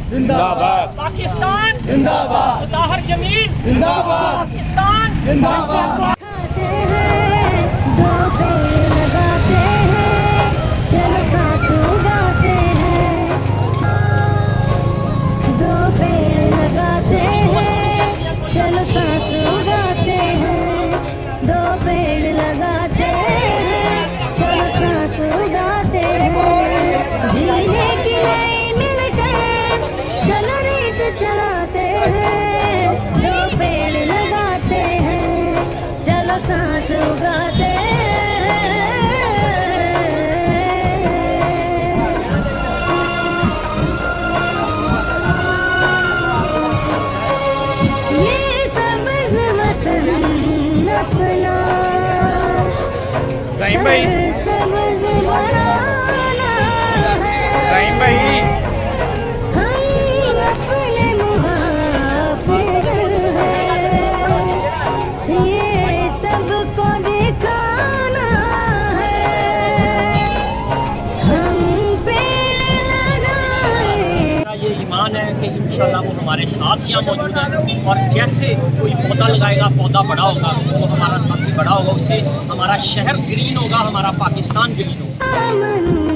जिंदाबाद, पाकिस्तान जिंदाबाद, मुताहर जमीन जिंदाबाद, पाकिस्तान जिंदाबाद। खाते हैं, दो पेड़ लगाते हैं, चलो सांस उगाते हैं। दो पेड़ लगाते हैं, चलो सांस उगाते हैं। दो पेड़ लगाते हैं, चलो सांस उगाते हैं। जीने की नई मिलकर चलो रीत चलाते हैं। दो पेड़ लगाते हैं, चलो सांस उगाते हैं। ये सब्ज़ वतन अपना रहीम भाई, सब्ज़ बनाना है। रहीम भाई, हम अपने मुहाफिज हैं, ये सबको दिखाना है। हम पेड़ लगाएं। मेरा ये ईमान है कि इंशाल्लाह वो हमारे साथ यहाँ मौजूद है और जैसे कोई पौधा लगाएगा, पौधा बड़ा होगा, वो हमारा साथी बड़ा होगा, उससे हमारा शहर ग्रीन होगा, हमारा पाकिस्तान ग्रीन होगा। आमन